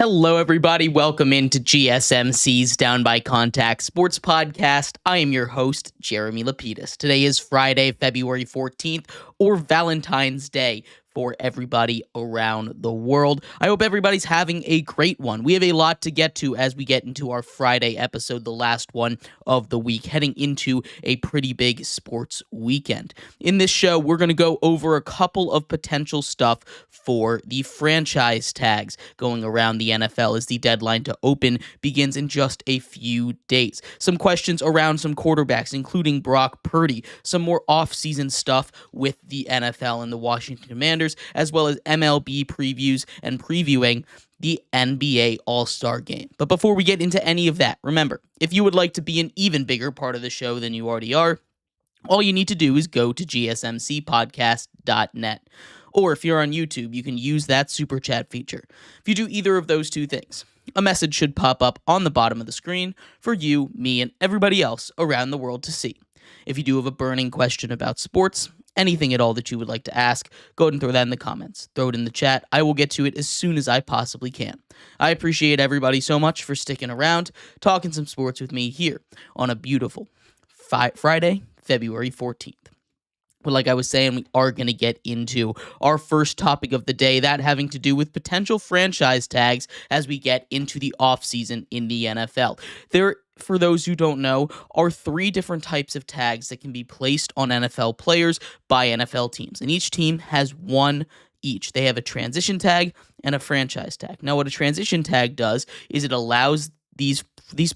Hello, everybody. Welcome into GSMC's Down by Contact Sports Podcast. I am your host, Jeremy Lapidus. Today is Friday, February 14th, or Valentine's Day for everybody around the world. I hope everybody's having a great one. We have a lot to get to as we get into our Friday episode, the last one of the week, heading into a pretty big sports weekend. In this show, we're going to go over a couple of potential stuff for the franchise tags going around the NFL as the deadline to open begins in just a few days. Some questions around some quarterbacks, including Brock Purdy, some more offseason stuff with the NFL and the Washington Commanders, as well as MLB previews and previewing the NBA All-Star Game. But before we get into any of that, remember, if you would like to be an even bigger part of the show than you already are, all you need to do is go to gsmcpodcast.net. Or if you're on YouTube, you can use that super chat feature. If you do either of those two things, a message should pop up on the bottom of the screen for you, me, and everybody else around the world to see. If you do have a burning question about sports, anything at all that you would like to ask, go ahead and throw that in the comments. Throw it in the chat. I will get to it as soon as I possibly can. I appreciate everybody so much for sticking around, talking some sports with me here on a beautiful Friday, February 14th. But like I was saying, we are going to get into our first topic of the day, that having to do with potential franchise tags as we get into the offseason in the NFL. There, for those who don't know, are three different types of tags that can be placed on NFL players by NFL teams, and each team has one each. They have a transition tag and a franchise tag. Now, what a transition tag does is it allows these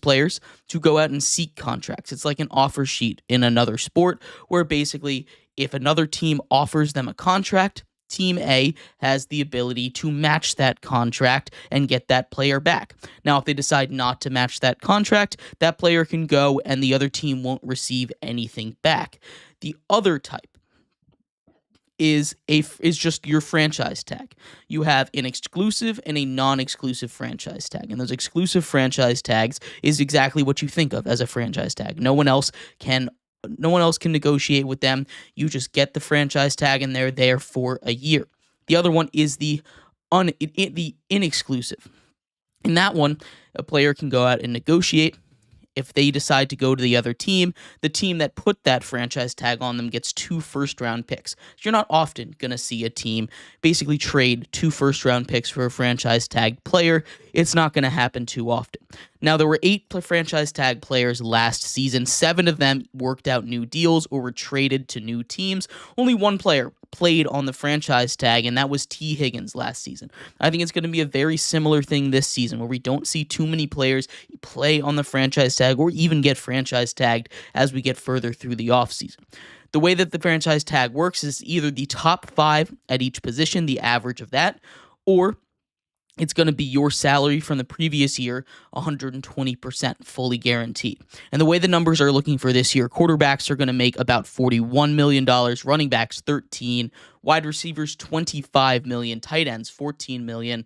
players to go out and seek contracts. It's like an offer sheet in another sport where basically if another team offers them a contract, Team A has the ability to match that contract and get that player back. Now, if they decide not to match that contract, that player can go and the other team won't receive anything back. The other type is just your franchise tag. You have an exclusive and a non-exclusive franchise tag. And those exclusive franchise tags is exactly what you think of as a franchise tag. No one else can negotiate with them. You just get the franchise tag and they're there for a year. The other one is the inexclusive. In that one, a player can go out and negotiate. If they decide to go to the other team, the team that put that franchise tag on them gets 2 first-round picks. So you're not often going to see a team basically trade 2 first-round picks for a franchise tag player. It's not going to happen too often. Now, there were 8 franchise tag players last season. 7 of them worked out new deals or were traded to new teams. Only 1 player played on the franchise tag, and that was T. Higgins last season. I think it's going to be a very similar thing this season where we don't see too many players play on the franchise tag or even get franchise tagged as we get further through the offseason. The way that the franchise tag works is either the top 5 at each position, the average of that, or it's going to be your salary from the previous year, 120% fully guaranteed. And the way the numbers are looking for this year, quarterbacks are going to make about $41 million, running backs $13 million, wide receivers $25 million, tight ends $14 million,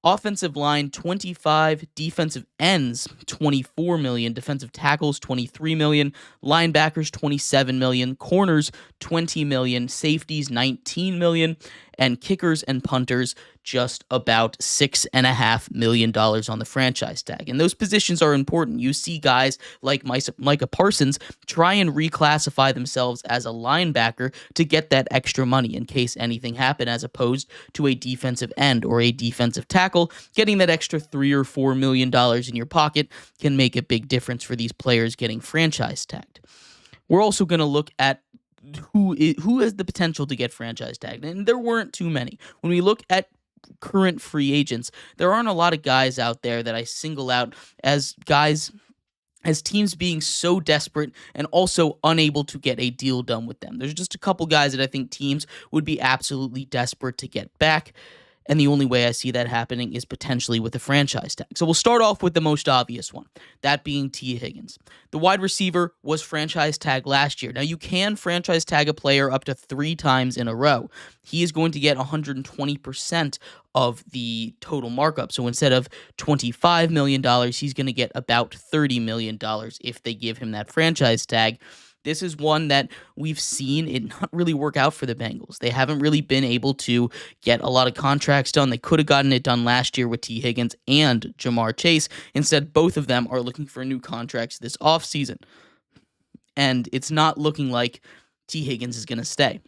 offensive line $25 million, defensive ends $24 million, defensive tackles $23 million, linebackers $27 million, corners $20 million, safeties $19 million, and kickers and punters just about $6.5 million on the franchise tag. And those positions are important. You see guys like Micah Parsons try and reclassify themselves as a linebacker to get that extra money in case anything happened, as opposed to a defensive end or a defensive tackle. Getting that extra $3 or $4 million in your pocket can make a big difference for these players getting franchise tagged. We're also going to look at who has the potential to get franchise tagged, and there weren't too many. When we look at current free agents, there aren't a lot of guys out there that I single out as teams being so desperate and also unable to get a deal done with them. There's just a couple guys that I think teams would be absolutely desperate to get back. And the only way I see that happening is potentially with a franchise tag. So we'll start off with the most obvious one, that being T. Higgins. The wide receiver was franchise tagged last year. Now, you can franchise tag a player up to 3 times in a row. He is going to get 120% of the total markup. So instead of $25 million, he's going to get about $30 million if they give him that franchise tag. This is one that we've seen it not really work out for the Bengals. They haven't really been able to get a lot of contracts done. They could have gotten it done last year with T. Higgins and Jamar Chase. Instead, both of them are looking for new contracts this offseason. And it's not looking like T. Higgins is going to stay.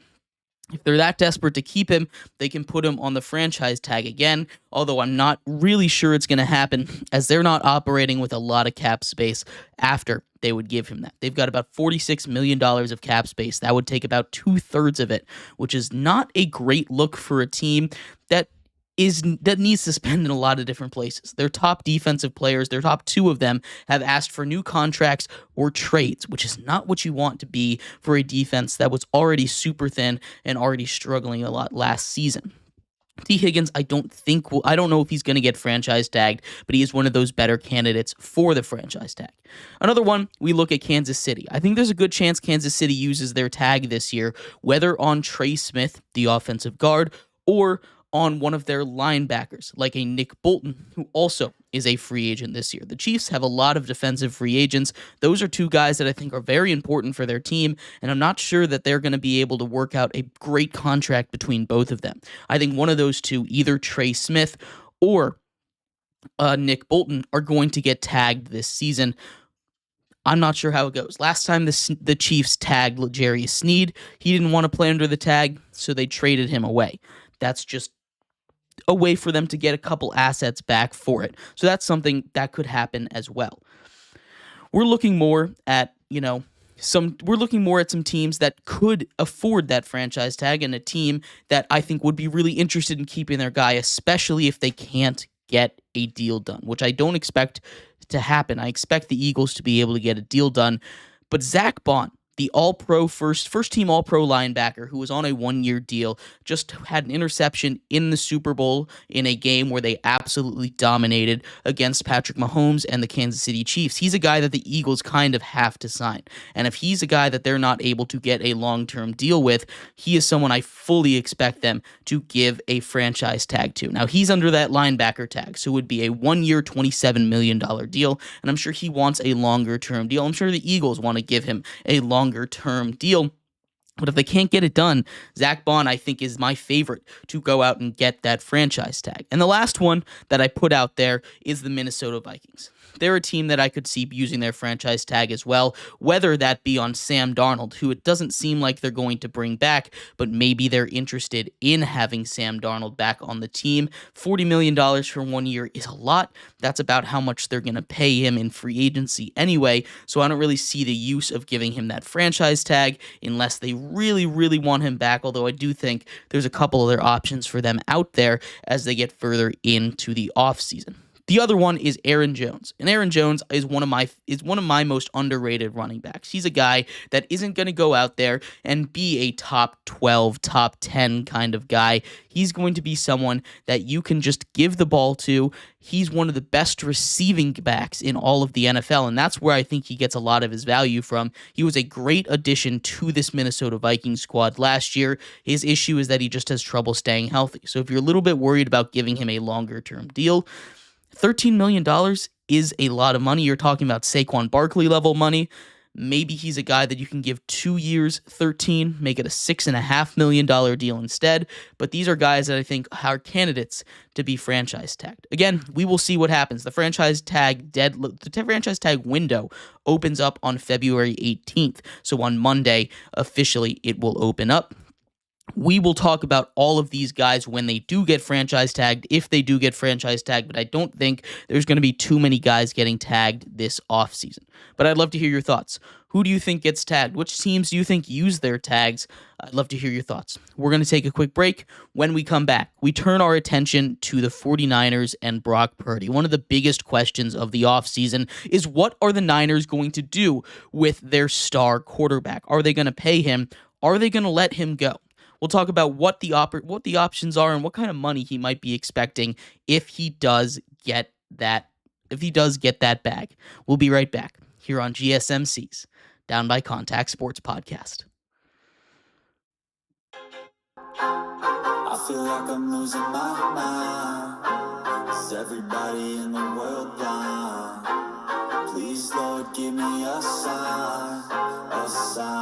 If they're that desperate to keep him, they can put him on the franchise tag again, although I'm not really sure it's going to happen, as they're not operating with a lot of cap space after they would give him that. They've got about $46 million of cap space. That would take about 2/3 of it, which is not a great look for a team that needs to spend in a lot of different places. Their top defensive players, their top two of them, have asked for new contracts or trades, which is not what you want to be for a defense that was already super thin and already struggling a lot last season. T. Higgins, I don't know if he's going to get franchise tagged, but he is one of those better candidates for the franchise tag. Another one, we look at Kansas City. I think there's a good chance Kansas City uses their tag this year, whether on Trey Smith, the offensive guard, or on one of their linebackers, like a Nick Bolton, who also is a free agent this year. The Chiefs have a lot of defensive free agents. Those are two guys that I think are very important for their team, and I'm not sure that they're going to be able to work out a great contract between both of them. I think one of those two, either Trey Smith or Nick Bolton, are going to get tagged this season. I'm not sure how it goes. Last time the Chiefs tagged L'Jarius Sneed, he didn't want to play under the tag, so they traded him away. That's just a way for them to get a couple assets back for it. So that's something that could happen as well. We're looking more at, some teams that could afford that franchise tag, and a team that I think would be really interested in keeping their guy, especially if they can't get a deal done, which I don't expect to happen. I expect the Eagles to be able to get a deal done. But Zach Bond, the all-pro first-team all-pro linebacker who was on a one-year deal, just had an interception in the Super Bowl in a game where they absolutely dominated against Patrick Mahomes and the Kansas City Chiefs. He's a guy that the Eagles kind of have to sign. And if he's a guy that they're not able to get a long-term deal with, he is someone I fully expect them to give a franchise tag to. Now, he's under that linebacker tag, so it would be a one-year, $27 million deal, and I'm sure he wants a longer-term deal. I'm sure the Eagles want to give him a longer-term deal. But if they can't get it done, Zach Bond, I think, is my favorite to go out and get that franchise tag. And the last one that I put out there is the Minnesota Vikings. They're a team that I could see using their franchise tag as well, whether that be on Sam Darnold, who it doesn't seem like they're going to bring back, but maybe they're interested in having Sam Darnold back on the team. $40 million for 1 year is a lot. That's about how much they're going to pay him in free agency anyway, so I don't really see the use of giving him that franchise tag unless they really, really want him back, although I do think there's a couple other options for them out there as they get further into the offseason. The other one is Aaron Jones, and Aaron Jones is one of my most underrated running backs. He's a guy that isn't going to go out there and be a top 12, top 10 kind of guy. He's going to be someone that you can just give the ball to. He's one of the best receiving backs in all of the NFL, and that's where I think he gets a lot of his value from. He was a great addition to this Minnesota Vikings squad last year. His issue is that he just has trouble staying healthy. So if you're a little bit worried about giving him a longer-term deal, $13 million is a lot of money. You're talking about Saquon Barkley level money. Maybe he's a guy that you can give 2 years, 13, make it a $6.5 million deal instead. But these are guys that I think are candidates to be franchise tagged. Again, we will see what happens. The franchise tag window opens up on February 18th. So on Monday, officially, it will open up. We will talk about all of these guys when they do get franchise tagged, if they do get franchise tagged, but I don't think there's going to be too many guys getting tagged this offseason. But I'd love to hear your thoughts. Who do you think gets tagged? Which teams do you think use their tags? I'd love to hear your thoughts. We're going to take a quick break. When we come back, we turn our attention to the 49ers and Brock Purdy. One of the biggest questions of the offseason is, what are the Niners going to do with their star quarterback? Are they going to pay him? Are they going to let him go? We'll talk about what the options are and what kind of money he might be expecting if he does get that bag. We'll be right back here on GSMC's Down by Contact Sports Podcast. I feel like I'm losing my mind. Is everybody in the world blind? Please, Lord, give me a sign, a sign.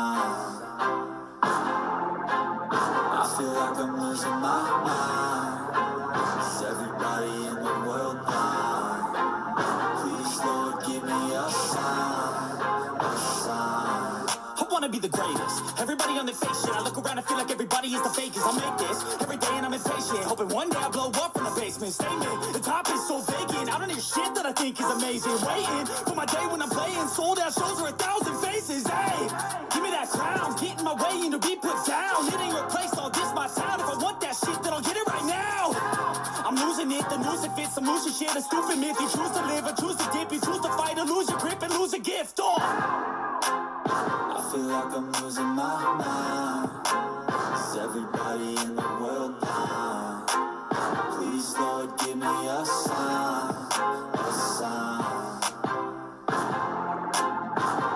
wanna be the greatest. Everybody on their fake shit. I look around and feel like everybody is the fakest. I make this every day and I'm impatient, hoping one day I blow up from the basement. Statement, the top is so vacant. I don't hear shit that I think is amazing. Waiting for my day when I'm playing sold out shows for 1,000 faces. Hey, give me that crown, get in my way and to be put down. It ain't replace all this my town. If I want that shit, then I'll get it right now. I'm losing it, the noose it fits. I'm losing shit, a stupid myth. You choose to live or choose to dip. You choose to fight or lose your grip and lose a gift. Oh, I feel like I'm losing my mind. Is everybody in the world blind? Please, Lord, give me a sign, a sign.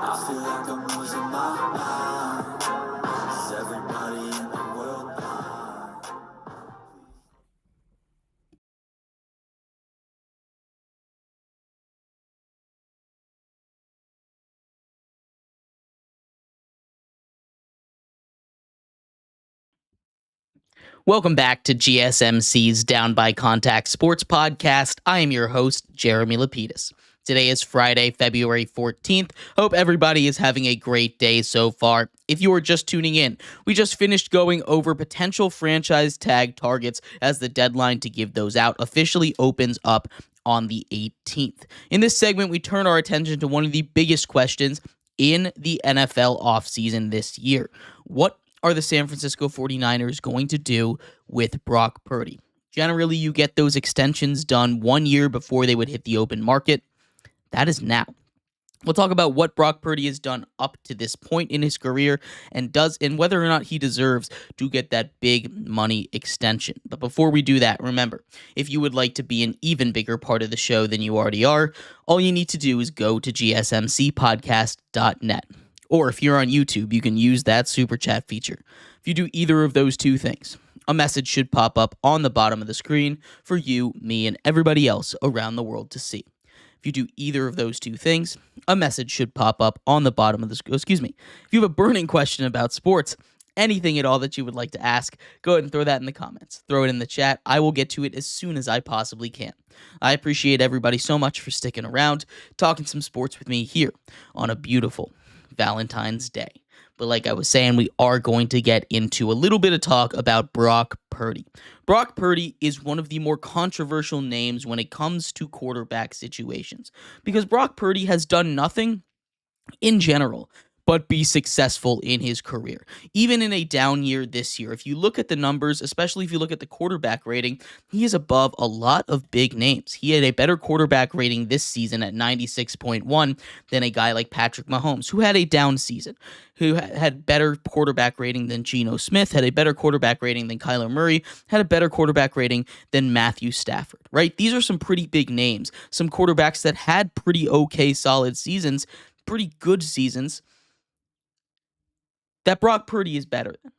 I feel like I'm losing my mind. Is everybody in the world blind? Welcome back to GSMC's Down by Contact Sports Podcast. I am your host, Jeremy Lapidus. Today is Friday, February 14th. Hope everybody is having a great day so far. If you are just tuning in, we just finished going over potential franchise tag targets as the deadline to give those out officially opens up on the 18th. In this segment, we turn our attention to one of the biggest questions in the NFL offseason this year. What are the San Francisco 49ers going to do with Brock Purdy? Generally, you get those extensions done 1 year before they would hit the open market. That is now. We'll talk about what Brock Purdy has done up to this point in his career and whether or not he deserves to get that big money extension. But before we do that, remember, if you would like to be an even bigger part of the show than you already are, all you need to do is go to gsmcpodcast.net. Or if you're on YouTube, you can use that super chat feature. If you do either of those two things, a message should pop up on the bottom of the screen for you, me, and everybody else around the world to see. If you do either of those two things, a message should pop up on the bottom of the screen. Excuse me. If you have a burning question about sports, anything at all that you would like to ask, go ahead and throw that in the comments. Throw it in the chat. I will get to it as soon as I possibly can. I appreciate everybody so much for sticking around, talking some sports with me here on a beautiful Valentine's Day. But like I was saying, we are going to get into a little bit of talk about Brock Purdy. Brock Purdy is one of the more controversial names when it comes to quarterback situations because Brock Purdy has done nothing in general but be successful in his career. Even in a down year this year, if you look at the numbers, especially if you look at the quarterback rating, he is above a lot of big names. He had a better quarterback rating this season at 96.1 than a guy like Patrick Mahomes, who had a down season, who had better quarterback rating than Geno Smith, had a better quarterback rating than Kyler Murray, had a better quarterback rating than Matthew Stafford, right? These are some pretty big names, some quarterbacks that had pretty okay solid seasons, pretty good seasons, that Brock Purdy is better than,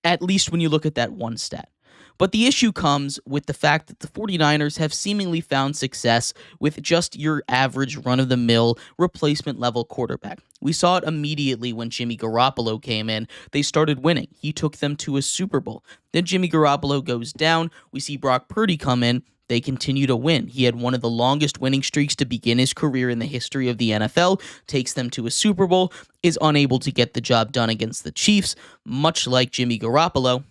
at least when you look at that one stat. But the issue comes with the fact that the 49ers have seemingly found success with just your average run-of-the-mill replacement-level quarterback. We saw it immediately when Jimmy Garoppolo came in. They started winning. He took them to a Super Bowl. Then Jimmy Garoppolo goes down. We see Brock Purdy come in. They continue to win. He had one of the longest winning streaks to begin his career in the history of the NFL, takes them to a Super Bowl, is unable to get the job done against the Chiefs, much like Jimmy Garoppolo,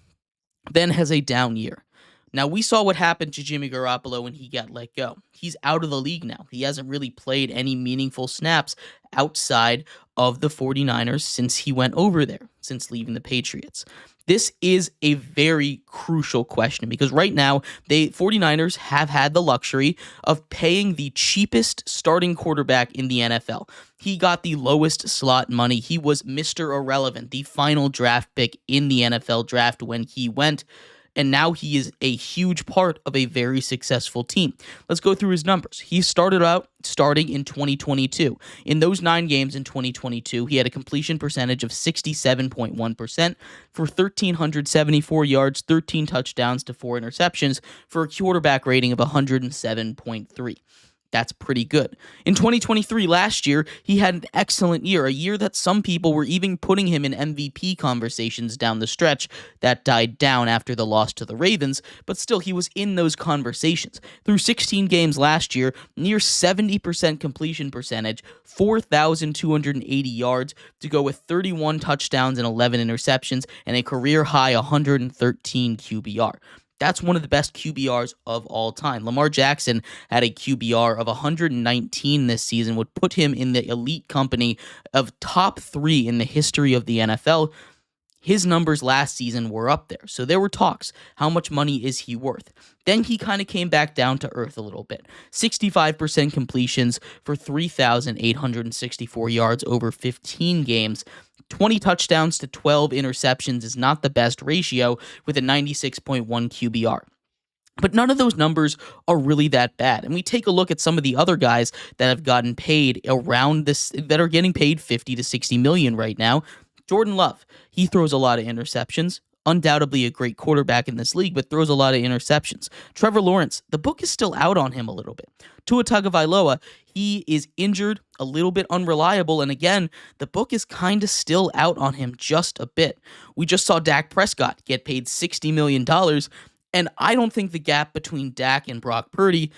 then has a down year. Now, we saw what happened to Jimmy Garoppolo when he got let go. He's out of the league now. He hasn't really played any meaningful snaps outside of the 49ers since he went over there, since leaving the Patriots. This is a very crucial question because right now, the 49ers have had the luxury of paying the cheapest starting quarterback in the NFL. He got the lowest slot money. He was Mr. Irrelevant, the final draft pick in the NFL draft when he went. And now he is a huge part of a very successful team. Let's go through his numbers. He started out starting in 2022. In those 9 games in 2022, he had a completion percentage of 67.1% for 1,374 yards, 13 touchdowns to 4 interceptions for a quarterback rating of 107.3. That's pretty good. In 2023, last year, he had an excellent year, a year that some people were even putting him in MVP conversations down the stretch. That died down after the loss to the Ravens, but still, he was in those conversations. Through 16 games last year, near 70% completion percentage, 4,280 yards to go with 31 touchdowns and 11 interceptions, and a career-high 113 QBR. That's one of the best QBRs of all time. Lamar Jackson had a QBR of 119 this season, would put him in the elite company of top 3 in the history of the NFL. His numbers last season were up there, so there were talks. How much money is he worth? Then he kind of came back down to earth a little bit. 65% completions for 3,864 yards over 15 games. 20 touchdowns to 12 interceptions is not the best ratio with a 96.1 QBR. But none of those numbers are really that bad. And we take a look at some of the other guys that have gotten paid around this, that are getting paid 50 to 60 million right now. Jordan Love, he throws a lot of interceptions. Undoubtedly a great quarterback in this league, but throws a lot of interceptions. Trevor Lawrence, the book is still out on him a little bit. Tua Tagovailoa, he is injured, a little bit unreliable, and again, the book is kind of still out on him just a bit. We just saw Dak Prescott get paid $60 million, and I don't think the gap between Dak and Brock Purdy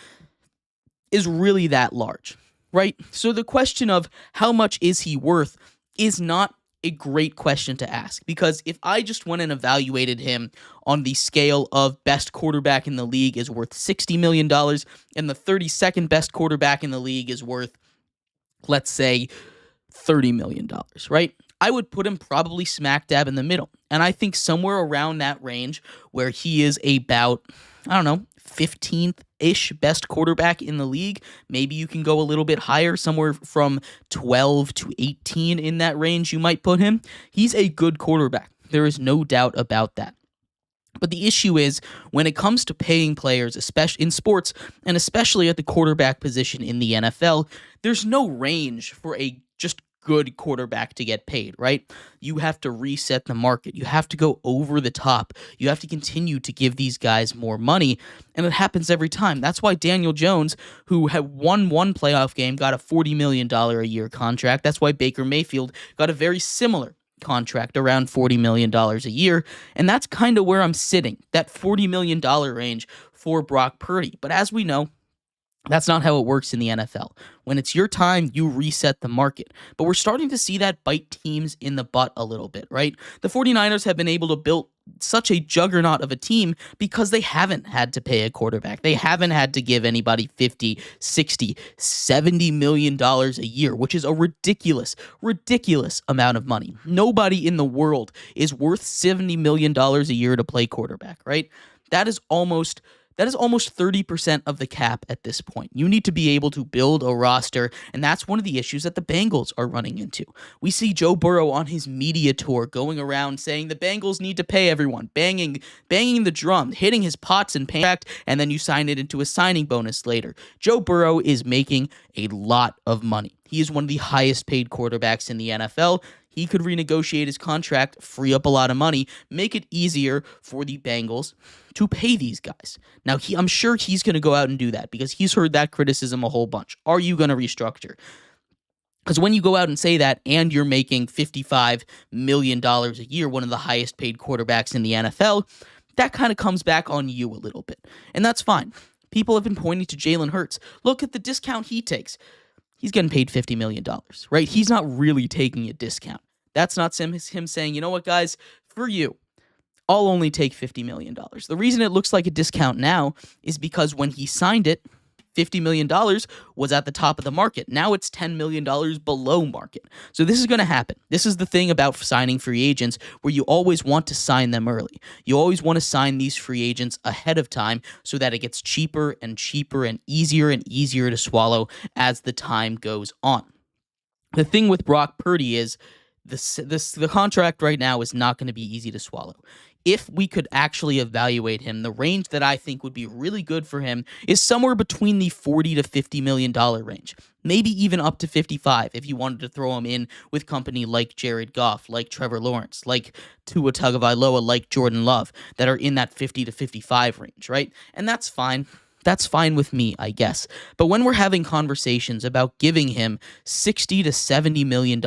is really that large, right? So the question of how much is he worth is not a great question to ask, because if I just went and evaluated him on the scale of best quarterback in the league is worth $60 million and the 32nd best quarterback in the league is worth, let's say, $30 million, right? I would put him probably smack dab in the middle. And I think somewhere around that range where he is about, 15th-ish best quarterback in the league. Maybe you can go a little bit higher, somewhere from 12 to 18 in that range you might put him. He's a good quarterback. There is no doubt about that. But the issue is when it comes to paying players, especially in sports, and especially at the quarterback position in the NFL, there's no range for a just good quarterback to get paid, right? You have to reset the market. You have to go over the top. You have to continue to give these guys more money, and it happens every time. That's why Daniel Jones, who had won one playoff game, got a $40 million a year contract. That's why Baker Mayfield got a very similar contract, around $40 million a year, and that's kind of where I'm sitting, that $40 million range for Brock Purdy. But as we know, that's not how it works in the NFL. When it's your time, you reset the market. But we're starting to see that bite teams in the butt a little bit, right? The 49ers have been able to build such a juggernaut of a team because they haven't had to pay a quarterback. They haven't had to give anybody 50, 60, 70 million dollars a year, which is a ridiculous amount of money. Nobody in the world is worth $70 million a year to play quarterback, right? That is almost 30% of the cap at this point. You need to be able to build a roster, and that's one of the issues that the Bengals are running into. We see Joe Burrow on his media tour going around saying the Bengals need to pay everyone, banging the drum, hitting his pots and pans, and then you sign it into a signing bonus later. Joe Burrow is making a lot of money. He is one of the highest paid quarterbacks in the NFL. He could renegotiate his contract, free up a lot of money, make it easier for the Bengals to pay these guys. Now, I'm sure he's going to go out and do that because he's heard that criticism a whole bunch. Are you going to restructure? Because when you go out and say that and you're making $55 million a year, one of the highest paid quarterbacks in the NFL, that kind of comes back on you a little bit. And that's fine. People have been pointing to Jalen Hurts. Look at the discount he takes. He's getting paid $50 million, right? He's not really taking a discount. That's not him saying, you know what, guys, for you, I'll only take $50 million. The reason it looks like a discount now is because when he signed it, $50 million was at the top of the market. Now it's $10 million below market. So this is going to happen. This is the thing about signing free agents where you always want to sign them early. You always want to sign these free agents ahead of time so that it gets cheaper and cheaper and easier to swallow as the time goes on. The thing with Brock Purdy is the contract right now is not going to be easy to swallow. If we could actually evaluate him, the range that I think would be really good for him is somewhere between the $40 to $50 million range. Maybe even up to 55 if you wanted to throw him in with company like Jared Goff, like Trevor Lawrence, like Tua Tagovailoa, like Jordan Love, that are in that 50 to 55 range, right? And that's fine. that's fine with me, I guess. But when we're having conversations about giving him $60 to $70 million,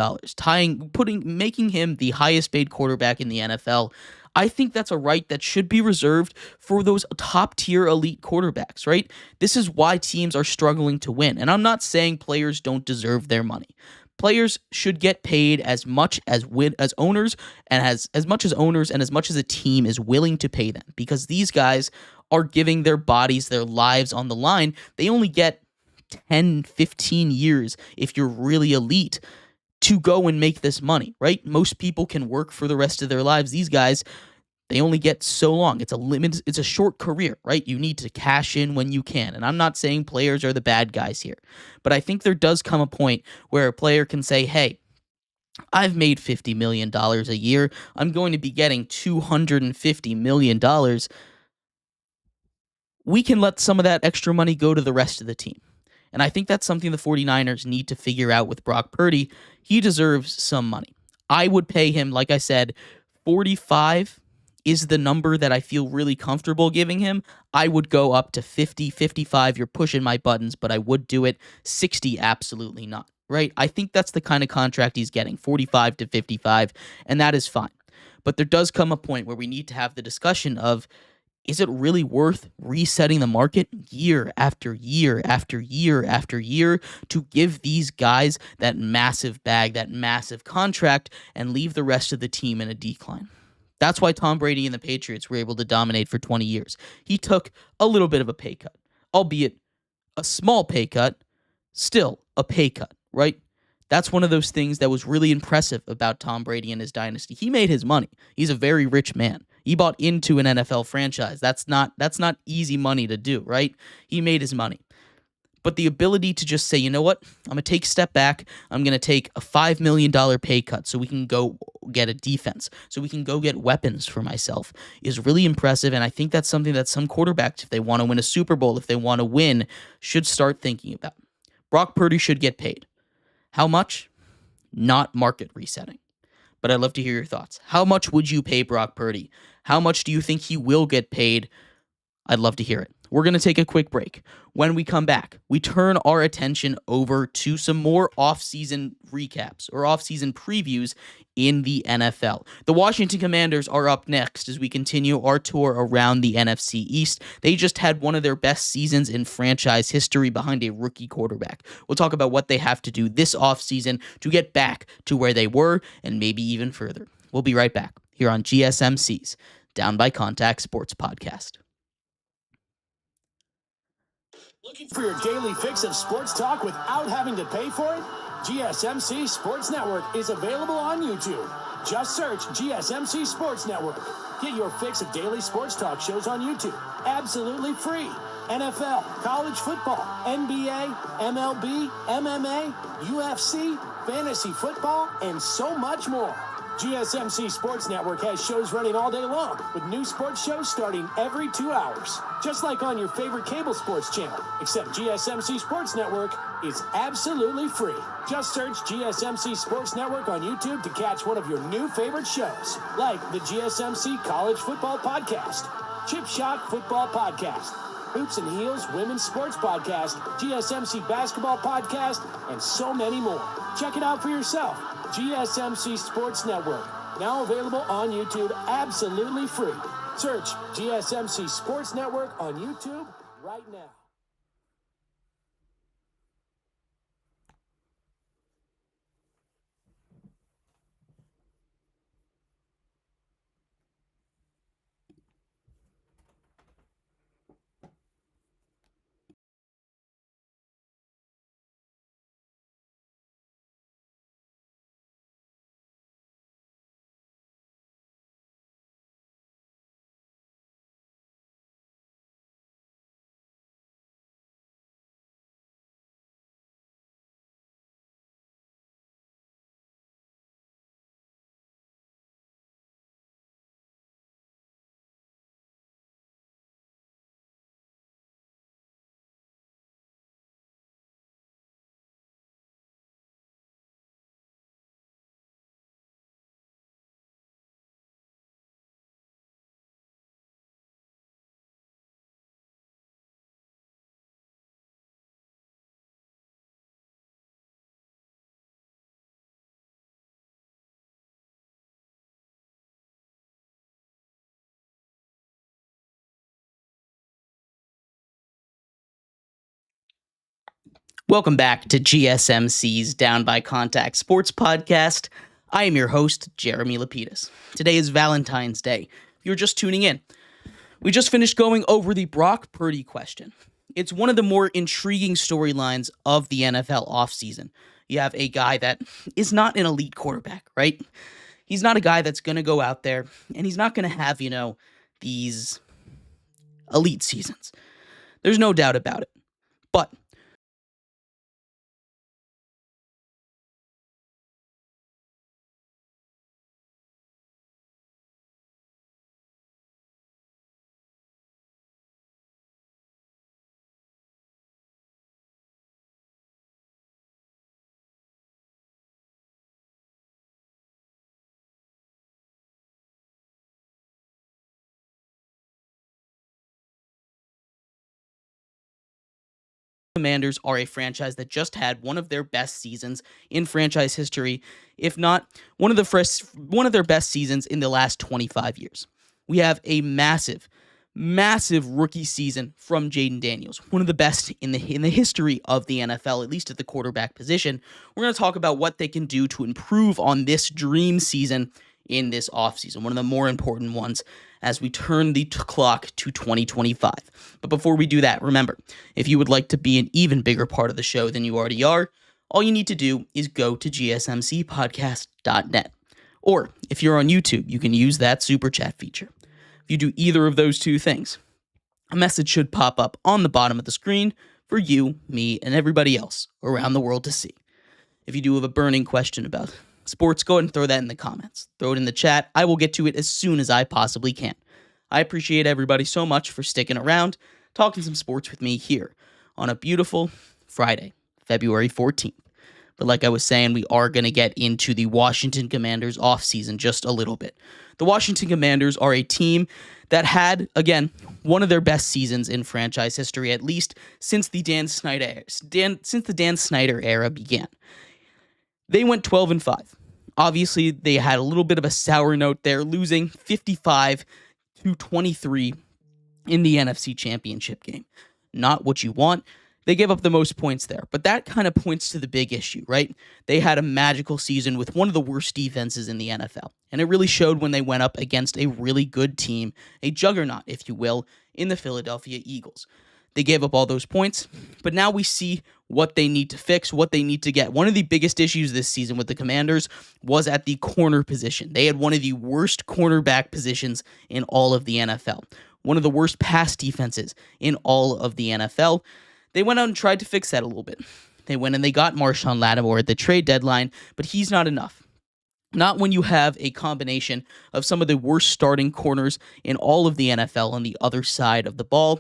making him the highest paid quarterback in the NFL, I think that's a right that should be reserved for those top tier elite quarterbacks, right? This is why teams are struggling to win. And I'm not saying players don't deserve their money. Players should get paid as much as owners, and as much as owners and as much as a team is willing to pay them, because these guys are giving their bodies, their lives on the line. They only get 10, 15 years if you're really elite to go and make this money, right? Most people can work for the rest of their lives. These guys, they only get so long. It's a short career, right? You need to cash in when you can. And I'm not saying players are the bad guys here, but I think there does come a point where a player can say, hey, I've made $50 million a year. I'm going to be getting $250 million. We can let some of that extra money go to the rest of the team. And I think that's something the 49ers need to figure out with Brock Purdy. He deserves some money. I would pay him, like I said, 45 is the number that I feel really comfortable giving him. I would go up to 50, 55. You're pushing my buttons, but I would do it. 60, absolutely not, right? I think that's the kind of contract he's getting, 45 to 55, and that is fine. But there does come a point where we need to have the discussion of, is it really worth resetting the market year after year after year after year to give these guys that massive bag, that massive contract, and leave the rest of the team in a decline? That's why Tom Brady and the Patriots were able to dominate for 20 years. He took a little bit of a pay cut, albeit a small pay cut, still a pay cut, right? That's one of those things that was really impressive about Tom Brady and his dynasty. He made his money. He's a very rich man. He bought into an NFL franchise. That's not easy money to do, right? He made his money. But the ability to just say, you know what, I'm going to take a step back. I'm going to take a $5 million pay cut so we can go get a defense, so we can go get weapons for myself, is really impressive. And I think that's something that some quarterbacks, if they want to win a Super Bowl, if they want to win, should start thinking about. Brock Purdy should get paid. How much? Not market resetting. But I'd love to hear your thoughts. How much would you pay Brock Purdy? How much do you think he will get paid? I'd love to hear it. We're going to take a quick break. When we come back, we turn our attention over to some more offseason recaps or offseason previews in the NFL. The Washington Commanders are up next as we continue our tour around the NFC East. They just had one of their best seasons in franchise history behind a rookie quarterback. We'll talk about what they have to do this offseason to get back to where they were and maybe even further. We'll be right back here on GSMC's Down by Contact Sports Podcast. Looking for your daily fix of sports talk without having to pay for it? GSMC Sports Network is available on YouTube. Just search GSMC Sports Network. Get your fix of daily sports talk shows on YouTube. Absolutely free. NFL, college football, NBA, MLB, MMA, UFC, fantasy football, and so much more. GSMC Sports Network has shows running all day long, with new sports shows starting every 2 hours. Just like on your favorite cable sports channel, except GSMC Sports Network is absolutely free. Just search GSMC Sports Network on YouTube to catch one of your new favorite shows, like the GSMC College Football Podcast, Chip Shot Football Podcast, Hoops and Heels Women's Sports Podcast, GSMC Basketball Podcast, and so many more. Check it out for yourself. GSMC Sports Network, now available on YouTube absolutely free. Search GSMC Sports Network on YouTube right now. Welcome back to GSMC's Down by Contact Sports Podcast. I am your host, Jeremy Lapidus. Today is Valentine's Day. If you're just tuning in, we just finished going over the Brock Purdy question. It's one of the more intriguing storylines of the NFL offseason. You have a guy that is not an elite quarterback, right? He's not a guy that's going to go out there, and he's not going to have, these elite seasons. There's no doubt about it. But Commanders are a franchise that just had one of their best seasons in franchise history, if not one of their best seasons in the last 25 years. We have a massive rookie season from Jaden Daniels, one of the best in the history of the NFL, at least at the quarterback position. We're going to talk about what they can do to improve on this dream season in this offseason, one of the more important ones as we turn the clock to 2025. But before we do that, remember, if you would like to be an even bigger part of the show than you already are, all you need to do is go to gsmcpodcast.net. Or if you're on YouTube, you can use that super chat feature. If you do either of those two things, a message should pop up on the bottom of the screen for you, me, and everybody else around the world to see. If you do have a burning question about sports, go ahead and throw that in the comments. Throw it in the chat. I will get to it as soon as I possibly can. I appreciate everybody so much for sticking around, talking some sports with me here on a beautiful Friday, February 14th. But like I was saying, we are going to get into the Washington Commanders offseason just a little bit. The Washington Commanders are a team that had, again, one of their best seasons in franchise history, at least since the Dan Snyder era began. They went 12-5. Obviously, they had a little bit of a sour note there, losing 55-23 in the NFC Championship game. Not what you want. They gave up the most points there, but that kind of points to the big issue, right? They had a magical season with one of the worst defenses in the NFL, and it really showed when they went up against a really good team, a juggernaut, if you will, in the Philadelphia Eagles. They gave up all those points, but now we see what they need to fix, what they need to get. One of the biggest issues this season with the Commanders was at the corner position. They had one of the worst cornerback positions in all of the NFL, one of the worst pass defenses in all of the NFL. They went out and tried to fix that a little bit. They went and they got Marshawn Lattimore at the trade deadline, but he's not enough. Not when you have a combination of some of the worst starting corners in all of the NFL on the other side of the ball.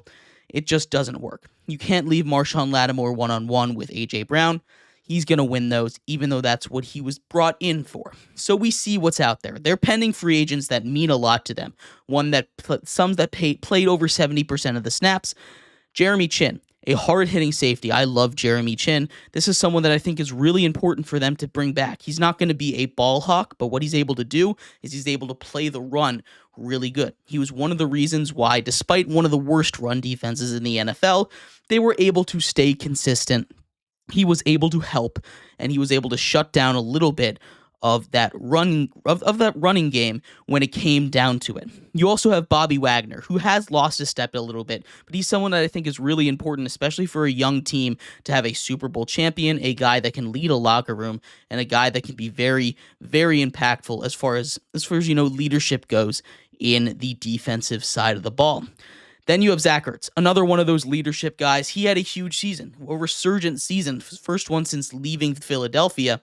It just doesn't work. You can't leave Marshawn Lattimore one-on-one with A.J. Brown. He's going to win those, even though that's what he was brought in for. So we see what's out there. They're pending free agents that mean a lot to them. Some that played over 70% of the snaps. Jeremy Chin, a hard-hitting safety. I love Jeremy Chin. This is someone that I think is really important for them to bring back. He's not going to be a ball hawk, but what he's able to do is he's able to play the run really good. He was one of the reasons why, despite one of the worst run defenses in the NFL, they were able to stay consistent. He was able to help, and he was able to shut down a little bit of that running game when it came down to it. You also have Bobby Wagner, who has lost his step a little bit, but he's someone that I think is really important, especially for a young team, to have a Super Bowl champion, a guy that can lead a locker room, and a guy that can be very, very impactful as far as leadership goes in the defensive side of the ball. Then you have Zach Ertz, another one of those leadership guys. He had a huge season, a resurgent season, first one since leaving Philadelphia.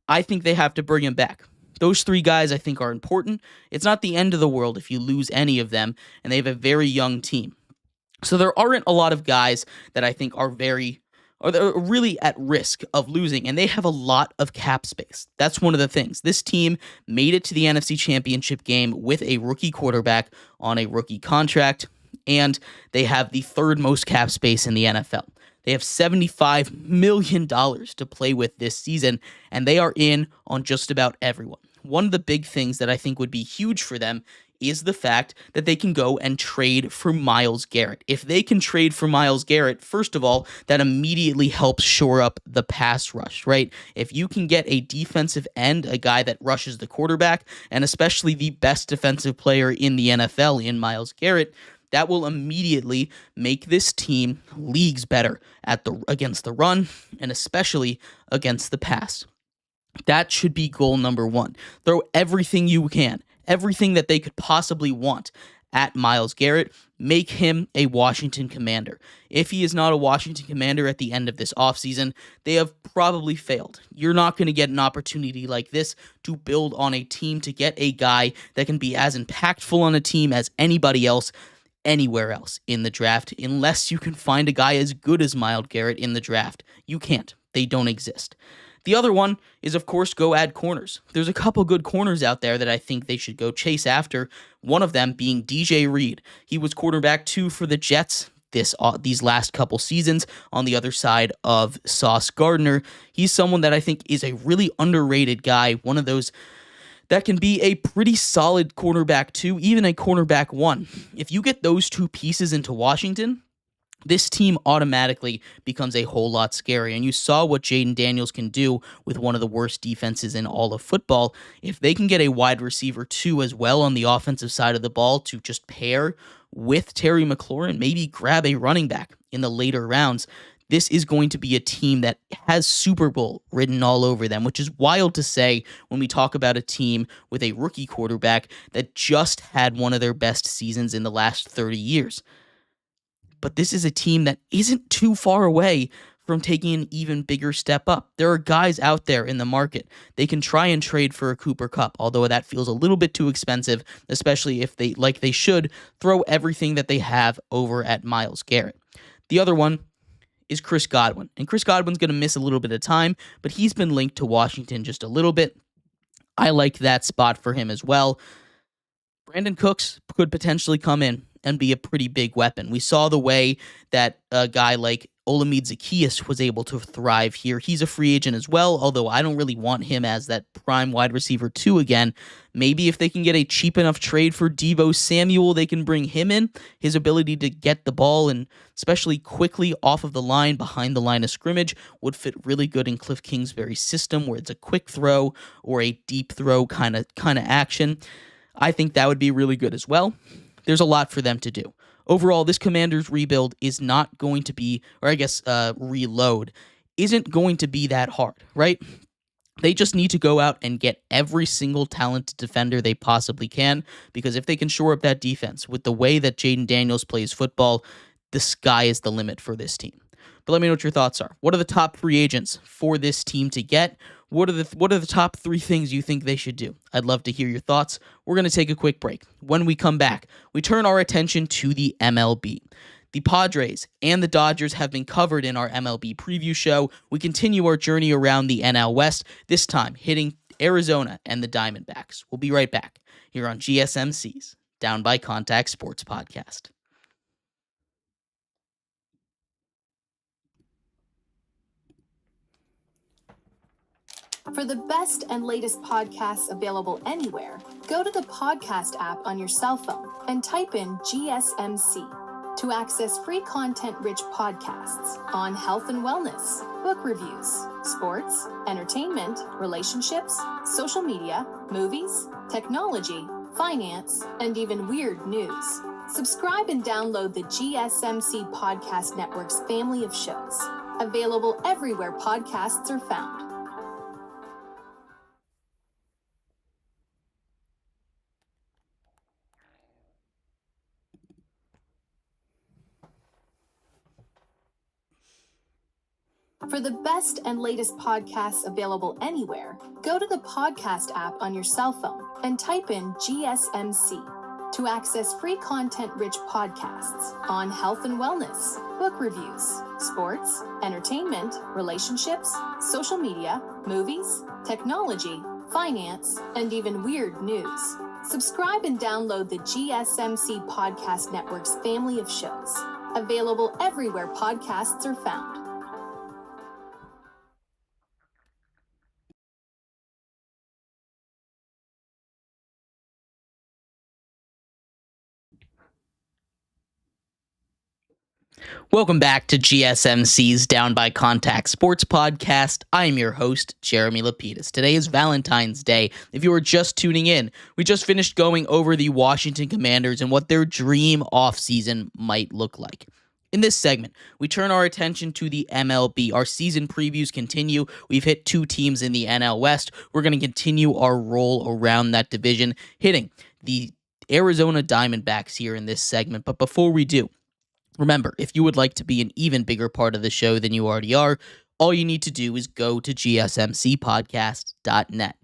I think they have to bring him back. Those three guys I think are important. It's not the end of the world if you lose any of them, and they have a very young team. So there aren't a lot of guys that I think are really at risk of losing, and they have a lot of cap space. That's one of the things. This team made it to the NFC Championship game with a rookie quarterback on a rookie contract, and they have the third most cap space in the NFL. They have $75 million to play with this season, and they are in on just about everyone. One of the big things that I think would be huge for them is the fact that they can go and trade for Myles Garrett. If they can trade for Myles Garrett, first of all, that immediately helps shore up the pass rush, right? If you can get a defensive end, a guy that rushes the quarterback, and especially the best defensive player in the NFL in Myles Garrett, that will immediately make this team leagues better against the run and especially against the pass. That should be goal number one. Throw everything you can, everything that they could possibly want at Myles Garrett. Make him a Washington Commander. If he is not a Washington Commander at the end of this offseason, they have probably failed. You're not going to get an opportunity like this to build on a team, to get a guy that can be as impactful on a team as anybody else anywhere else in the draft, unless you can find a guy as good as Myles Garrett in the draft. You can't. They don't exist. The other one is, of course, go add corners. There's a couple good corners out there that I think they should go chase after, one of them being DJ Reed. He was quarterback 2 for the Jets these last couple seasons on the other side of Sauce Gardner. He's someone that I think is a really underrated guy, one of those that can be a pretty solid cornerback 2, even a cornerback 1. If you get those two pieces into Washington, this team automatically becomes a whole lot scary. And you saw what Jaden Daniels can do with one of the worst defenses in all of football. If they can get a wide receiver 2 as well on the offensive side of the ball to just pair with Terry McLaurin, maybe grab a running back in the later rounds, this is going to be a team that has Super Bowl written all over them, which is wild to say when we talk about a team with a rookie quarterback that just had one of their best seasons in the last 30 years. But this is a team that isn't too far away from taking an even bigger step up. There are guys out there in the market. They can try and trade for a Cooper Kupp, although that feels a little bit too expensive, especially if they, like they should, throw everything that they have over at Myles Garrett. The other one is Chris Godwin. And Chris Godwin's going to miss a little bit of time, but he's been linked to Washington just a little bit. I like that spot for him as well. Brandon Cooks could potentially come in and be a pretty big weapon. We saw the way that a guy like Olamide Zaccheaus was able to thrive here. He's a free agent as well, although I don't really want him as that prime wide receiver 2 again. Maybe if they can get a cheap enough trade for Deebo Samuel, they can bring him in. His ability to get the ball, and especially quickly off of the line, behind the line of scrimmage, would fit really good in Cliff Kingsbury's system, where it's a quick throw or a deep throw kind of action. I think that would be really good as well. There's a lot for them to do. Overall, this Commanders rebuild is not going to be, or I guess reload, isn't going to be that hard, right? They just need to go out and get every single talented defender they possibly can, because if they can shore up that defense with the way that Jaden Daniels plays football, the sky is the limit for this team. But let me know what your thoughts are. What are the top free agents for this team to get? What are the top 3 things you think they should do? I'd love to hear your thoughts. We're going to take a quick break. When we come back, we turn our attention to the MLB. The Padres and the Dodgers have been covered in our MLB preview show. We continue our journey around the NL West, this time hitting Arizona and the Diamondbacks. We'll be right back here on GSMC's Down by Contact Sports Podcast. For the best and latest podcasts available anywhere, go to the podcast app on your cell phone and type in GSMC to access free content-rich podcasts on health and wellness, book reviews, sports, entertainment, relationships, social media, movies, technology, finance, and even weird news. Subscribe and download the GSMC Podcast Network's family of shows, available everywhere podcasts are found. For the best and latest podcasts available anywhere, go to the podcast app on your cell phone and type in GSMC to access free content-rich podcasts on health and wellness, book reviews, sports, entertainment, relationships, social media, movies, technology, finance, and even weird news. Subscribe and download the GSMC Podcast Network's family of shows, available everywhere podcasts are found. Welcome back to GSMC's Down by Contact Sports Podcast. I'm your host, Jeremy Lapidus. Today is Valentine's Day. If you were just tuning in, we just finished going over the Washington Commanders and what their dream offseason might look like. In this segment, we turn our attention to the MLB. Our season previews continue. We've hit 2 teams in the NL West. We're going to continue our roll around that division, hitting the Arizona Diamondbacks here in this segment. But before we do, remember, if you would like to be an even bigger part of the show than you already are, all you need to do is go to gsmcpodcast.net.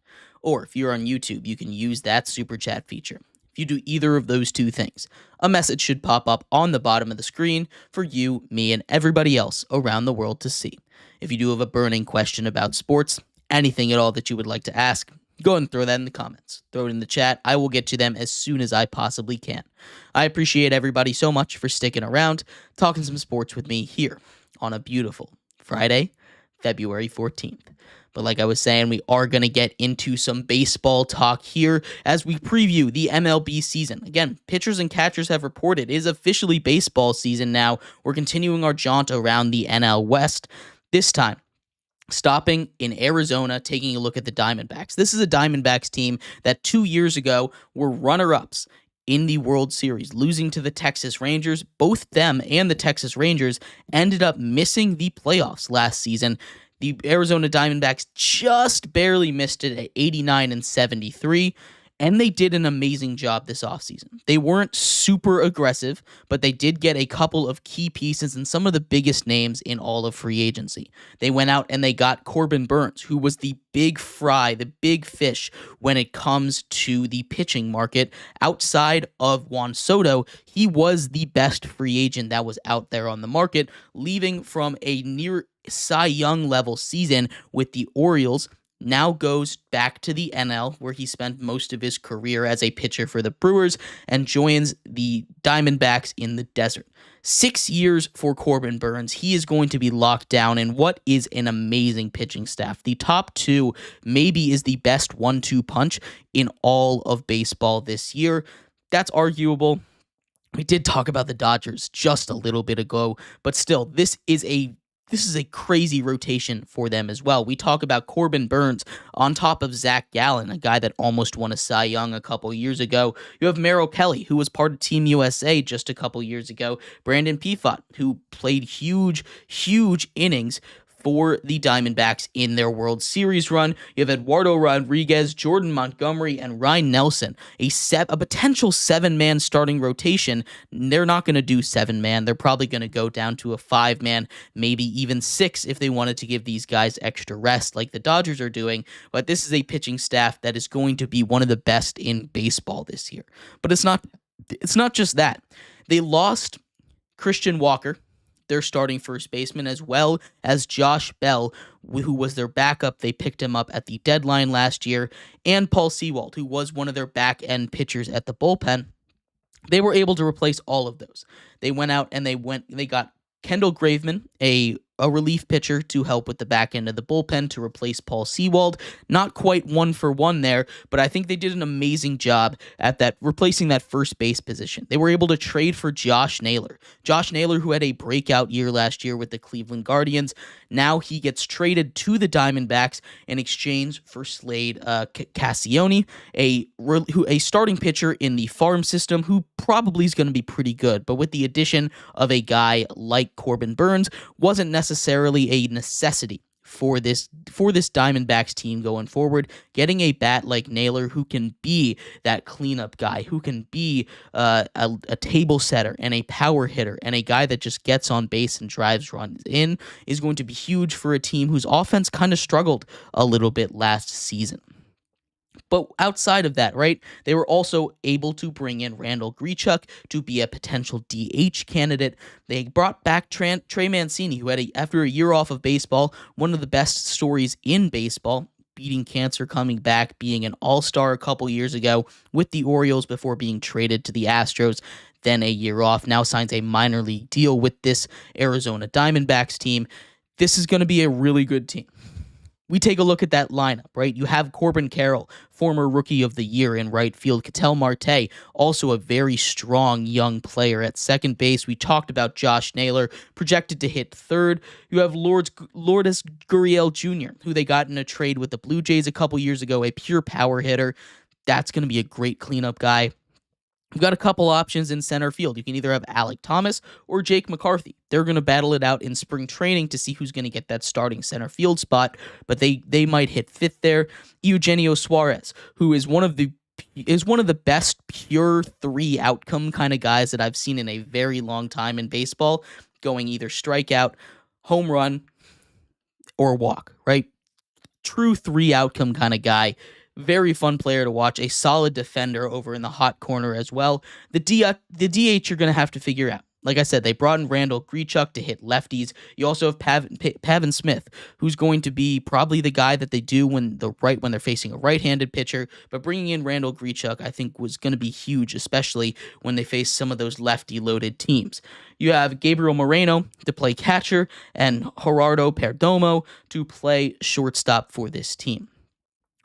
Or if you're on YouTube, you can use that super chat feature. If you do either of those 2 things, a message should pop up on the bottom of the screen for you, me, and everybody else around the world to see. If you do have a burning question about sports, anything at all that you would like to ask, go ahead and throw that in the comments. Throw it in the chat. I will get to them as soon as I possibly can. I appreciate everybody so much for sticking around, talking some sports with me here on a beautiful Friday, February 14th. But like I was saying, we are going to get into some baseball talk here as we preview the MLB season. Again, pitchers and catchers have reported it is officially baseball season now. We're continuing our jaunt around the NL West. This time, stopping in Arizona, taking a look at the Diamondbacks. This is a Diamondbacks team that 2 years ago were runner-ups in the World Series, losing to the Texas Rangers. Both them and the Texas Rangers ended up missing the playoffs last season. The Arizona Diamondbacks just barely missed it at 89-73. And they did an amazing job this offseason. They weren't super aggressive, but they did get a couple of key pieces and some of the biggest names in all of free agency. They went out and they got Corbin Burnes, who was the big fry, the big fish when it comes to the pitching market. Outside of Juan Soto, he was the best free agent that was out there on the market, leaving from a near Cy Young level season with the Orioles. Now goes back to the NL, where he spent most of his career as a pitcher for the Brewers, and joins the Diamondbacks in the desert. 6 years for Corbin Burnes. He is going to be locked down in what is an amazing pitching staff. The top 2 maybe is the best 1-2 punch in all of baseball this year. That's arguable. We did talk about the Dodgers just a little bit ago, but still, this is a crazy rotation for them as well. We talk about Corbin Burnes on top of Zach Gallen, a guy that almost won a Cy Young a couple years ago. You have Merrill Kelly, who was part of Team USA just a couple years ago. Brandon Pfaadt, who played huge innings for the Diamondbacks in their World Series run. You have Eduardo Rodriguez, Jordan Montgomery, and Ryan Nelson, a potential 7-man starting rotation. They're not going to do 7-man. They're probably going to go down to a 5-man, maybe even 6 if they wanted to give these guys extra rest like the Dodgers are doing. But this is a pitching staff that is going to be one of the best in baseball this year. But it's not just that. They lost Christian Walker, their starting first baseman, as well as Josh Bell, who was their backup. They picked him up at the deadline last year, and Paul Sewald, who was one of their back-end pitchers at the bullpen. They were able to replace all of those. They went out and they got Kendall Graveman, a relief pitcher, to help with the back end of the bullpen to replace Paul Sewald. Not quite 1-for-1 there, but I think they did an amazing job at that, replacing that first base position. They were able to trade for Josh Naylor. Josh Naylor, who had a breakout year last year with the Cleveland Guardians. Now he gets traded to the Diamondbacks in exchange for Slade Cassione, a starting pitcher in the farm system who probably is going to be pretty good, but with the addition of a guy like Corbin Burnes, wasn't necessarily a necessity for this Diamondbacks team going forward. Getting a bat like Naylor, who can be that cleanup guy, who can be a table setter and a power hitter, and a guy that just gets on base and drives runs in, is going to be huge for a team whose offense kind of struggled a little bit last season. But outside of that, right, they were also able to bring in Randall Grichuk to be a potential DH candidate. They brought back Trey Mancini, who had, after a year off of baseball, one of the best stories in baseball, beating cancer, coming back, being an all-star a couple years ago with the Orioles before being traded to the Astros, then a year off, now signs a minor league deal with this Arizona Diamondbacks team. This is going to be a really good team. we take a look at that lineup, right? You have Corbin Carroll, former Rookie of the Year in right field. Ketel Marte, also a very strong young player at second base. We talked about Josh Naylor, projected to hit third. You have Lourdes Gurriel Jr., who they got in a trade with the Blue Jays a couple years ago, a pure power hitter. That's going to be a great cleanup guy. We've got a couple options in center field. You can either have Alec Thomas or Jake McCarthy. They're going to battle it out in spring training to see who's going to get that starting center field spot, but they might hit fifth there. Eugenio Suarez, who is one of the best pure three outcome kind of guys that I've seen in a very long time in baseball, going either strikeout, home run, or walk, right? True three outcome kind of guy. Very fun player to watch, a solid defender over in the hot corner as well. The DH you're going to have to figure out. Like I said, they brought in Randall Grichuk to hit lefties. You also have Pavin Smith, who's going to be probably the guy that they do when they're facing a right-handed pitcher. But bringing in Randall Grichuk, I think, was going to be huge, especially when they face some of those lefty-loaded teams. You have Gabriel Moreno to play catcher and Gerardo Perdomo to play shortstop for this team.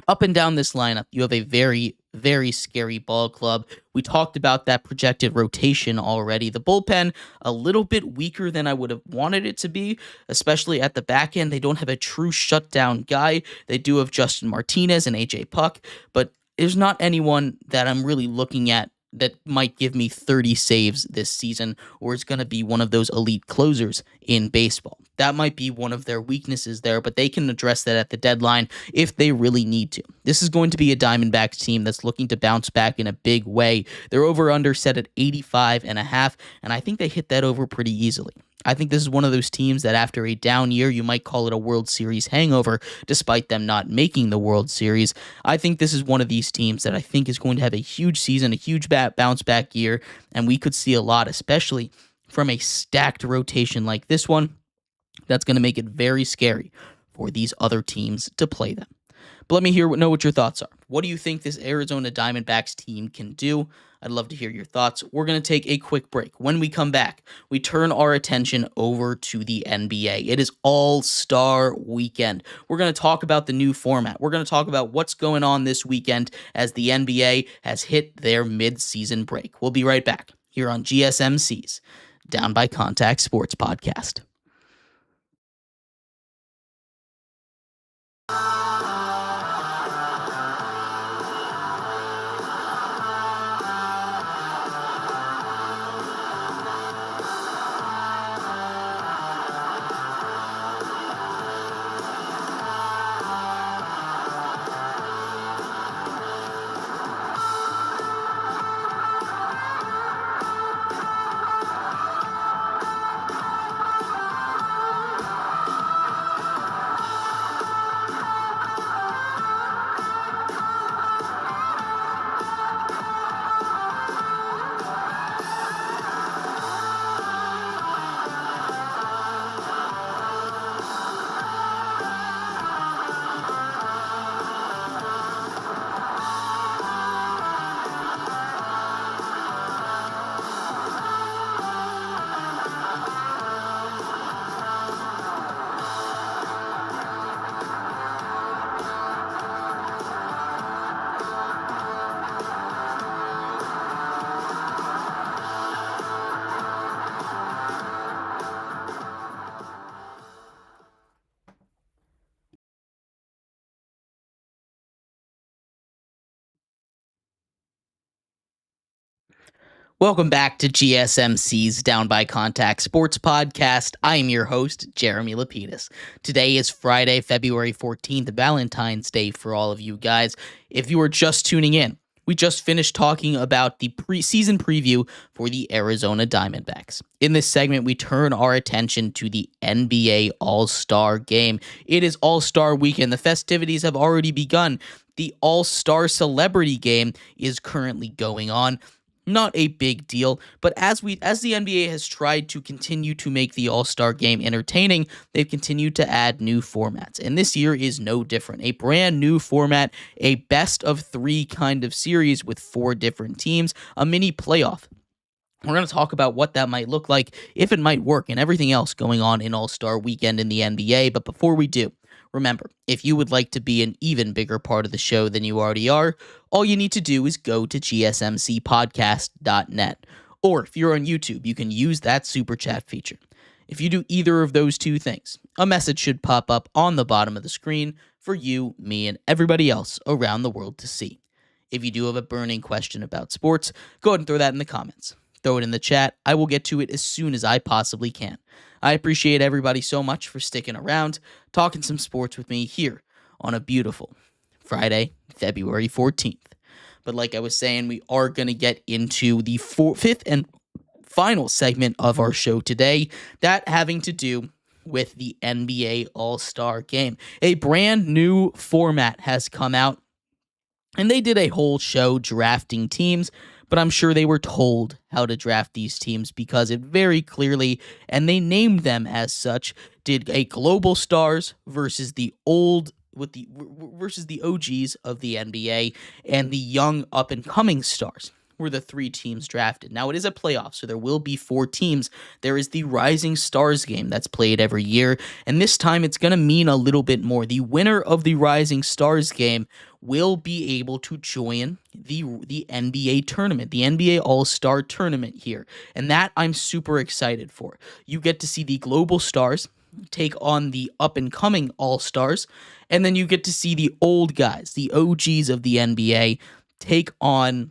Up and down this lineup, you have a very, very scary ball club. We talked about that projected rotation already. The bullpen, a little bit weaker than I would have wanted it to be, especially at the back end. They don't have a true shutdown guy. They do have Justin Martinez and AJ Puck, but there's not anyone that I'm really looking at that might give me 30 saves this season, or is going to be one of those elite closers in baseball. That might be one of their weaknesses there, but they can address that at the deadline if they really need to. This is going to be a Diamondbacks team that's looking to bounce back in a big way. Their over-under set at 85.5, and I think they hit that over pretty easily. I think this is one of those teams that after a down year, you might call it a World Series hangover, despite them not making the World Series. I think this is one of these teams that I think is going to have a huge season, a huge bounce back year, and we could see a lot, especially from a stacked rotation like this one. That's going to make it very scary for these other teams to play them. But let me know what your thoughts are. What do you think this Arizona Diamondbacks team can do? I'd love to hear your thoughts. We're going to take a quick break. When we come back, we turn our attention over to the NBA. It is All-Star Weekend. We're going to talk about the new format. We're going to talk about what's going on this weekend as the NBA has hit their mid-season break. We'll be right back here on GSMC's Down by Contact Sports Podcast. Welcome back to GSMC's Down by Contact Sports Podcast. I am your host, Jeremy Lapidus. Today is Friday, February 14th, Valentine's Day for all of you guys. If you are just tuning in, we just finished talking about the season preview for the Arizona Diamondbacks. In this segment, we turn our attention to the NBA All-Star Game. It is All-Star Weekend. The festivities have already begun. The All-Star Celebrity Game is currently going on. Not a big deal, but as the NBA has tried to continue to make the All-Star Game entertaining, they've continued to add new formats, and this year is no different. A brand new format, a best-of-3 kind of series with 4 different teams, a mini playoff. We're going to talk about what that might look like, if it might work, and everything else going on in All-Star Weekend in the NBA, but before we do, Remember, if you would like to be an even bigger part of the show than you already are, all you need to do is go to gsmcpodcast.net. Or if you're on YouTube, you can use that super chat feature. If you do either of those two things, a message should pop up on the bottom of the screen for you, me, and everybody else around the world to see. If you do have a burning question about sports, go ahead and throw that in the comments. Throw it in the chat. I will get to it as soon as I possibly can. I appreciate everybody so much for sticking around, talking some sports with me here on a beautiful Friday, February 14th. But like I was saying, we are going to get into the fifth and final segment of our show today, that having to do with the NBA All-Star Game. A brand new format has come out, and they did a whole show drafting teams, but I'm sure they were told how to draft these teams because it very clearly, and they named them as such, did a global stars versus the versus the OGs of the NBA and the young up-and-coming stars were the three teams drafted. Now, it is a playoff, so there will be 4 teams. There is the Rising Stars game that's played every year, and this time it's going to mean a little bit more. The winner of the Rising Stars game will be able to join the NBA tournament, the NBA All-Star tournament here, and that I'm super excited for. You get to see the global stars take on the up-and-coming All-Stars, and then you get to see the old guys, the OGs of the NBA, take on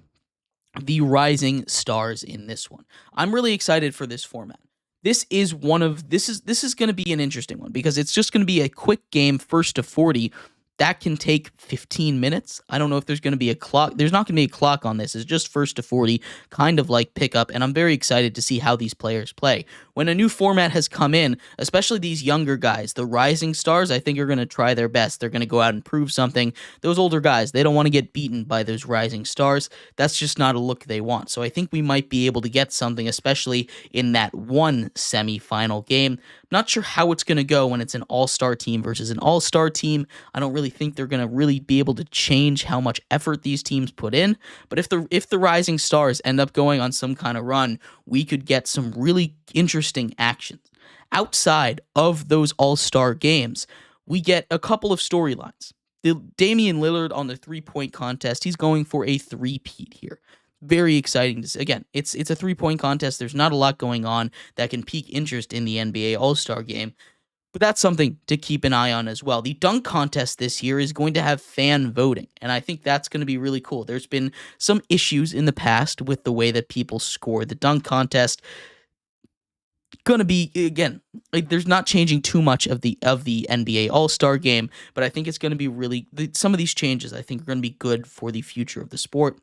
the rising stars in this one. I'm really excited for this format. This is going to be an interesting one because it's just going to be a quick game, first to 40. That can take 15 minutes. I don't know if there's going to be a clock. There's not going to be a clock on this. It's just first to 40, kind of like pickup, and I'm very excited to see how these players play. When a new format has come in, especially these younger guys, the rising stars, I think are going to try their best. They're going to go out and prove something. Those older guys, they don't want to get beaten by those rising stars. That's just not a look they want. So I think we might be able to get something, especially in that one semifinal game. Not sure how it's going to go when it's an all-star team versus an all-star team. I don't really think they're going to really be able to change how much effort these teams put in. But if the rising stars end up going on some kind of run, we could get some really interesting actions. Outside of those all-star games, we get a couple of storylines. Damian Lillard on the three-point contest, he's going for a three-peat here. Very exciting to see. Again, it's a three-point contest. There's not a lot going on that can pique interest in the NBA All-Star Game, but that's something to keep an eye on as well. The dunk contest this year is going to have fan voting, and I think that's going to be really cool. There's been some issues in the past with the way that people score the dunk contest. Going to be, again, like there's not changing too much of the NBA All-Star Game, but I think it's going to be some of these changes I think are going to be good for the future of the sport.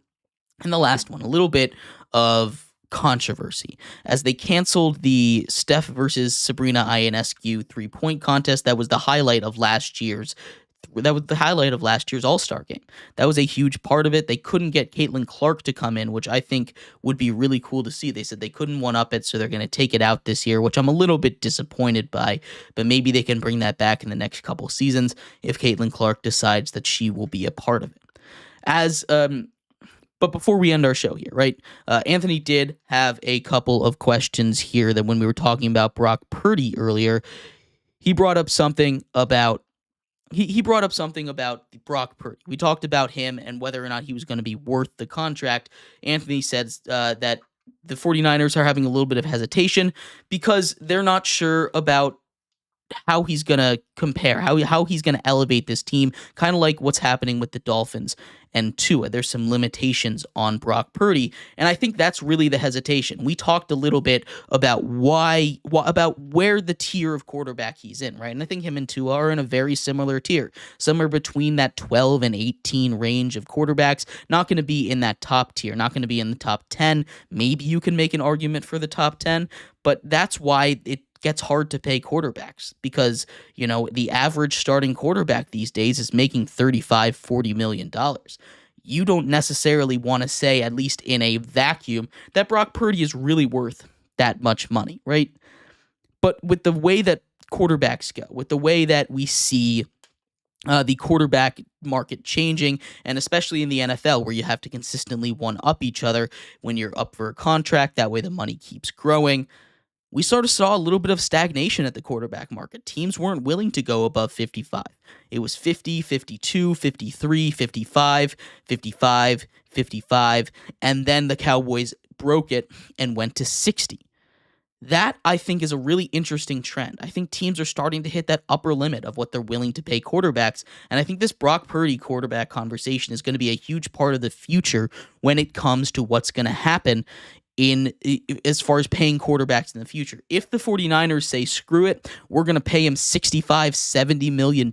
And the last one, a little bit of controversy, as they canceled the Steph versus Sabrina Ionescu three-point contest. That was the highlight of last year's All-Star Game. That was a huge part of it. They couldn't get Caitlin Clark to come in, which I think would be really cool to see. They said they couldn't one-up it, so they're going to take it out this year, which I'm a little bit disappointed by, but maybe they can bring that back in the next couple seasons if Caitlin Clark decides that she will be a part of it. But before we end our show here, right, Anthony did have a couple of questions here that when we were talking about Brock Purdy earlier, he brought up something about Brock Purdy. We talked about him and whether or not he was going to be worth the contract. Anthony said that the 49ers are having a little bit of hesitation because they're not sure about how he's going to compare, how he's going to elevate this team, kind of like what's happening with the Dolphins and Tua. There's some limitations on Brock Purdy, and I think that's really the hesitation. We talked a little bit about about where the tier of quarterback he's in, right? And I think him and Tua are in a very similar tier, somewhere between that 12 and 18 range of quarterbacks, not going to be in that top tier, not going to be in the top 10. Maybe you can make an argument for the top 10, but that's why it gets hard to pay quarterbacks because, the average starting quarterback these days is making $35-40 million. You don't necessarily want to say, at least in a vacuum, that Brock Purdy is really worth that much money, right? But with the way that quarterbacks go, with the way that we see the quarterback market changing, and especially in the NFL where you have to consistently one-up each other when you're up for a contract, that way the money keeps growing. we sort of saw a little bit of stagnation at the quarterback market. Teams weren't willing to go above 55. It was 50, 52, 53, 55, 55, 55, and then the Cowboys broke it and went to 60. That, I think, is a really interesting trend. I think teams are starting to hit that upper limit of what they're willing to pay quarterbacks, and I think this Brock Purdy quarterback conversation is going to be a huge part of the future when it comes to what's going to happen in as far as paying quarterbacks in the future. If the 49ers say, screw it, we're going to pay him $65-70 million,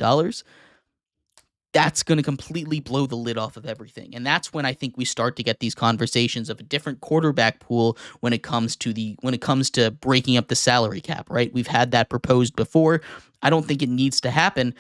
that's going to completely blow the lid off of everything. And that's when I think we start to get these conversations of a different quarterback pool when it comes to breaking up the salary cap, right? We've had that proposed before. I don't think it needs to happen,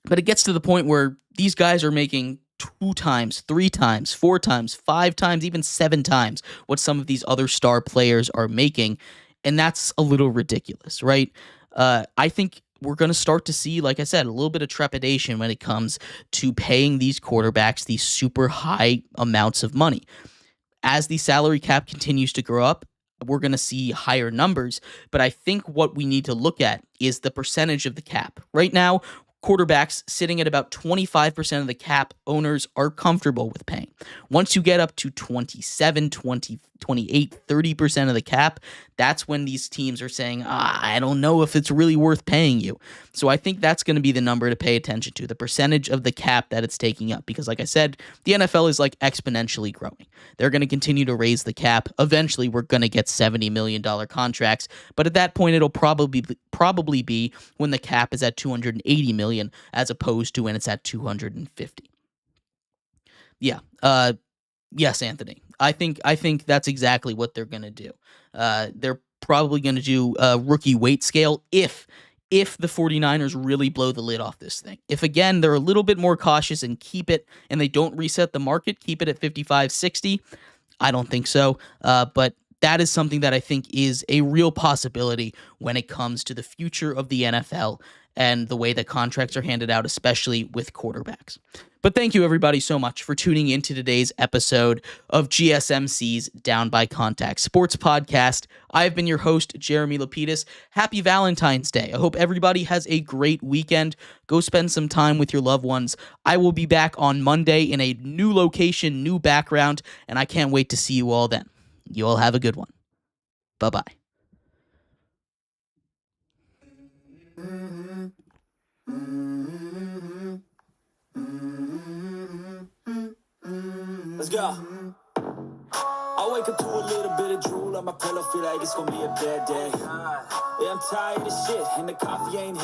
but it gets to the point where these guys are making 2 times, 3 times, 4 times, 5 times, even 7 times what some of these other star players are making, and that's a little ridiculous, right? I think we're going to start to see, like I said, a little bit of trepidation when it comes to paying these quarterbacks these super high amounts of money. As the salary cap continues to grow up, we're going to see higher numbers, but I think what we need to look at is the percentage of the cap. Right now, quarterbacks sitting at about 25% of the cap, owners are comfortable with paying. Once you get up to 27, 20, 28, 30% of the cap, that's when these teams are saying, I don't know if it's really worth paying you. So I think that's going to be the number to pay attention to, the percentage of the cap that it's taking up. Because like I said, the NFL is like exponentially growing. They're going to continue to raise the cap. Eventually, we're going to get $70 million contracts. But at that point, it'll probably be when the cap is at $280 million as opposed to when it's at $250. Yeah. Yes, Anthony. I think that's exactly what they're going to do. They're probably going to do a rookie weight scale if the 49ers really blow the lid off this thing. If, again, they're a little bit more cautious and keep it, and they don't reset the market, keep it at 55-60, I don't think so. But that is something that I think is a real possibility when it comes to the future of the NFL and the way that contracts are handed out, especially with quarterbacks. But thank you, everybody, so much for tuning into today's episode of GSMC's Down by Contact Sports Podcast. I've been your host, Jeremy Lapidus. Happy Valentine's Day. I hope everybody has a great weekend. Go spend some time with your loved ones. I will be back on Monday in a new location, new background, and I can't wait to see you all then. You all have a good one. Bye-bye. Let's go. I wake up to a little bit of drool on my pillow, feel like it's gonna be a bad day. Yeah, I'm tired of shit, and the coffee ain't hit.